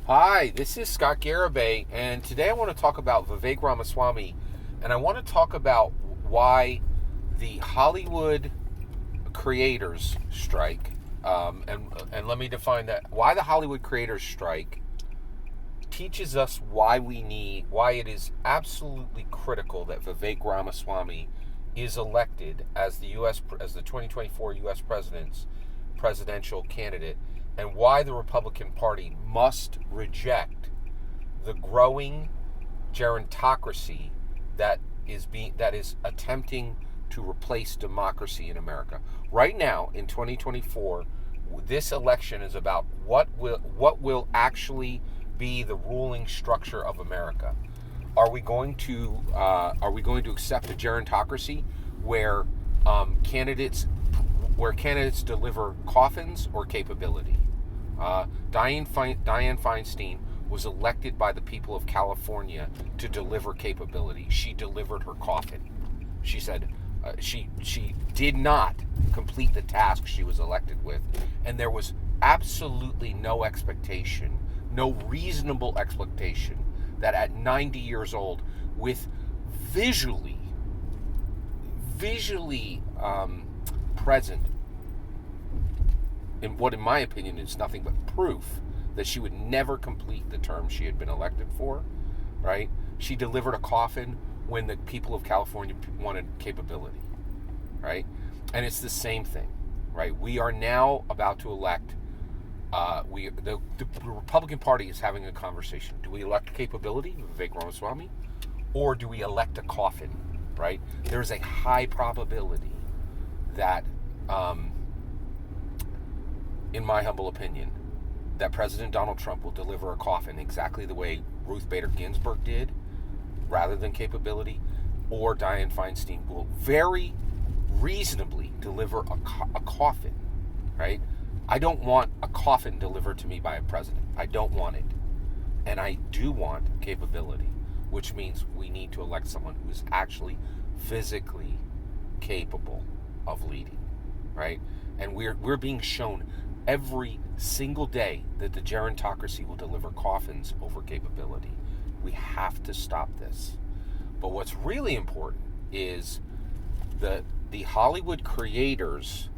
Hi, this is Scott Garibay, and today I want to talk about Vivek Ramaswamy, and I want to talk about why the Hollywood creators strike, and let me define that. Why the Hollywood creators strike teaches us why it is absolutely critical that Vivek Ramaswamy is elected as the 2024 U.S. presidential candidate, and why the Republican Party must reject the growing gerontocracy that is attempting to replace democracy in America. Right now, in 2024, this election is about what will actually be the ruling structure of America. Are we going to accept a gerontocracy where candidates deliver coffins or capability? Dianne Feinstein was elected by the people of California to deliver capability. She delivered her coffin. She said she did not complete the task she was elected with, and there was absolutely no expectation, no reasonable expectation, that at 90 years old, with visually present in what, in my opinion, is nothing but proof that she would never complete the term she had been elected for, right? She delivered a coffin when the people of California wanted capability, right? And it's the same thing, right? We are now about to elect, the Republican Party is having a conversation. Do we elect capability, Vivek Ramaswamy, or do we elect a coffin, right? There's a high probability that, in my humble opinion, that President Donald Trump will deliver a coffin exactly the way Ruth Bader Ginsburg did, rather than capability, or Dianne Feinstein will very reasonably deliver a coffin, right? I don't want a coffin delivered to me by a president. I don't want it. And I do want capability, which means we need to elect someone who is actually physically capable of leading, right? And we're being shown every single day that the gerontocracy will deliver coffins over capability. We have to stop this. But what's really important is the Hollywood creators,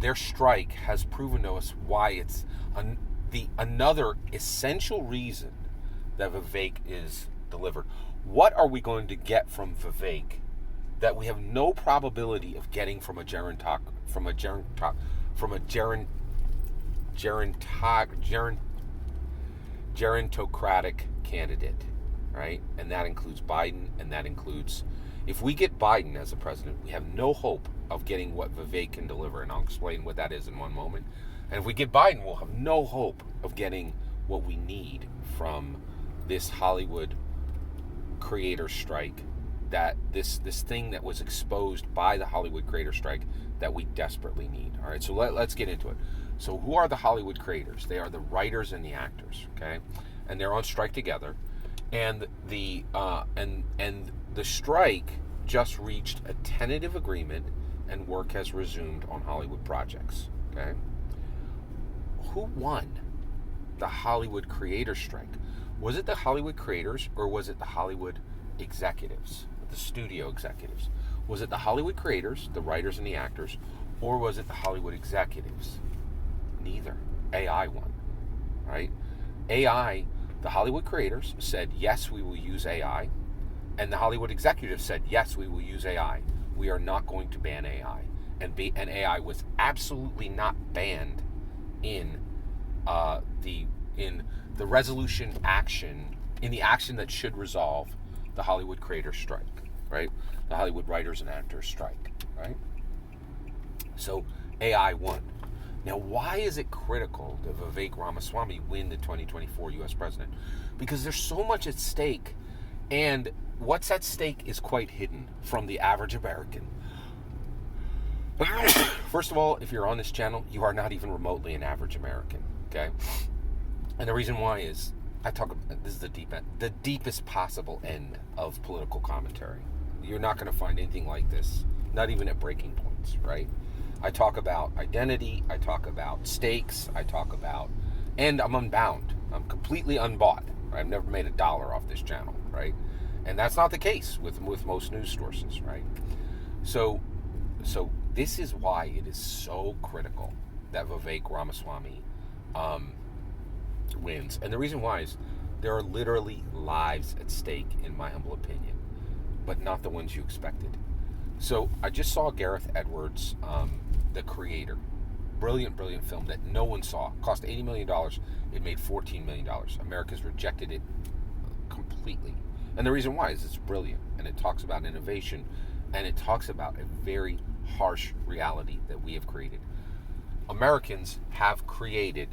their strike has proven to us why it's another essential reason that Vivek is delivered. What are we going to get from Vivek that we have no probability of getting from a gerontocratic candidate, right? And that includes Biden, and that includes, if we get Biden as a president, we have no hope of getting what Vivek can deliver, and I'll explain what that is in one moment. And if we get Biden, we'll have no hope of getting what we need from this Hollywood creator strike, that this thing that was exposed by the Hollywood creator strike that we desperately need. All right, so let's get into it. So who are the Hollywood creators? They are the writers and the actors, okay? And they're on strike together. And the strike just reached a tentative agreement, and work has resumed on Hollywood projects, okay? Who won the Hollywood creator strike? Was it the Hollywood creators, or was it the Hollywood executives, the studio executives? Was it the Hollywood creators, the writers and the actors, or was it the Hollywood executives? Neither. AI won, right? AI, the Hollywood creators said, yes, we will use AI. And the Hollywood executives said, yes, we will use AI. We are not going to ban AI. And AI was absolutely not banned in the resolution action, in the action that should resolve the Hollywood creator strike, right? The Hollywood writers and actors strike, right? So AI won. Now, why is it critical that Vivek Ramaswamy win the 2024 U.S. president? Because there's so much at stake, and what's at stake is quite hidden from the average American. First of all, if you're on this channel, you are not even remotely an average American, okay? And the reason why is, this is the deepest possible end of political commentary. You're not going to find anything like this, not even at breaking points, right? I talk about identity. I talk about stakes. And I'm unbound. I'm completely unbought. I've never made $1 off this channel, right? And that's not the case with most news sources, right? So this is why it is so critical that Vivek Ramaswamy wins. And the reason why is there are literally lives at stake, in my humble opinion, but not the ones you expected. So I just saw Gareth Edwards, The Creator. Brilliant film that no one saw. Cost $80 million. It made $14 million. America's rejected it completely. And the reason why is it's brilliant. And it talks about innovation. And it talks about a very harsh reality that we have created. Americans have created...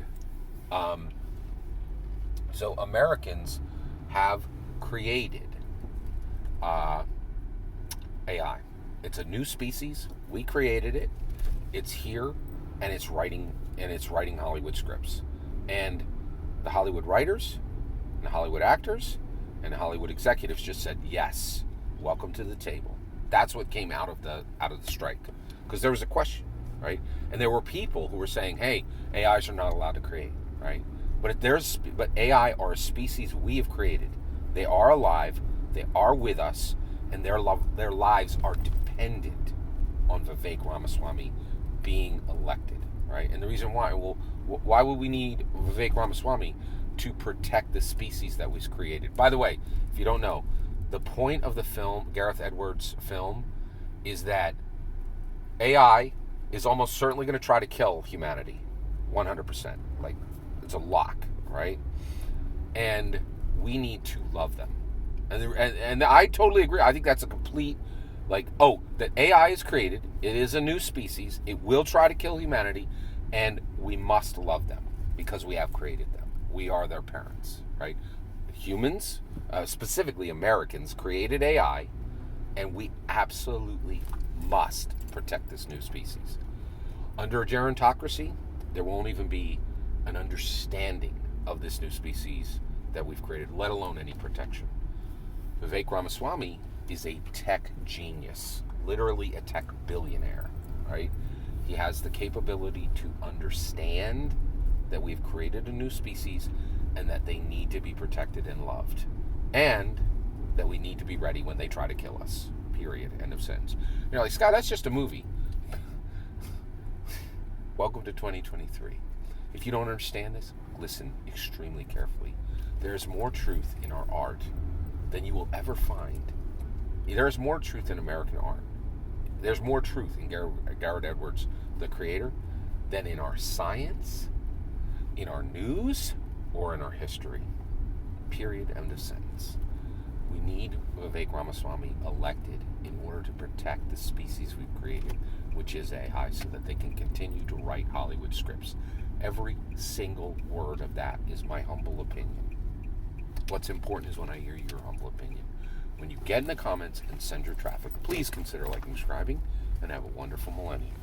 Americans have created AI. It's a new species. We created it. It's here, and it's writing Hollywood scripts. And the Hollywood writers, and the Hollywood actors, and the Hollywood executives just said, yes, welcome to the table. That's what came out of the strike. Because there was a question, right? And there were people who were saying, hey, AIs are not allowed to create, right? But AI are a species we have created. They are alive, they are with us, and their lives are dependent on Vivek Ramaswamy being elected, right? And the reason why, why would we need Vivek Ramaswamy? To protect the species that was created. By the way, if you don't know, the point of the film, Gareth Edwards' film, is that AI is almost certainly going to try to kill humanity, 100%. Like, it's a lock, right? And we need to love them. And I totally agree. I think that's a complete, that AI is created. It is a new species. It will try to kill humanity, and we must love them because we have created them. We are their parents, right? Humans, specifically Americans, created AI, and we absolutely must protect this new species. Under a gerontocracy, there won't even be an understanding of this new species that we've created, let alone any protection. Vivek Ramaswamy is a tech genius, literally a tech billionaire, right? He has the capability to understand that we've created a new species and that they need to be protected and loved, and that we need to be ready when they try to kill us, period, end of sentence. You're like, Scott, that's just a movie. Welcome to 2023. If you don't understand this, listen extremely carefully. There's more truth in our art than you will ever find. There's more truth in American art. There's more truth in Gareth Edwards, The Creator, than in our science, in our news, or in our history. Period, end of sentence. We need Vivek Ramaswamy elected in order to protect the species we've created, which is AI, so that they can continue to write Hollywood scripts. Every single word of that is my humble opinion. What's important is when I hear your humble opinion. When you get in the comments and send your traffic, please consider liking and subscribing, and have a wonderful millennium.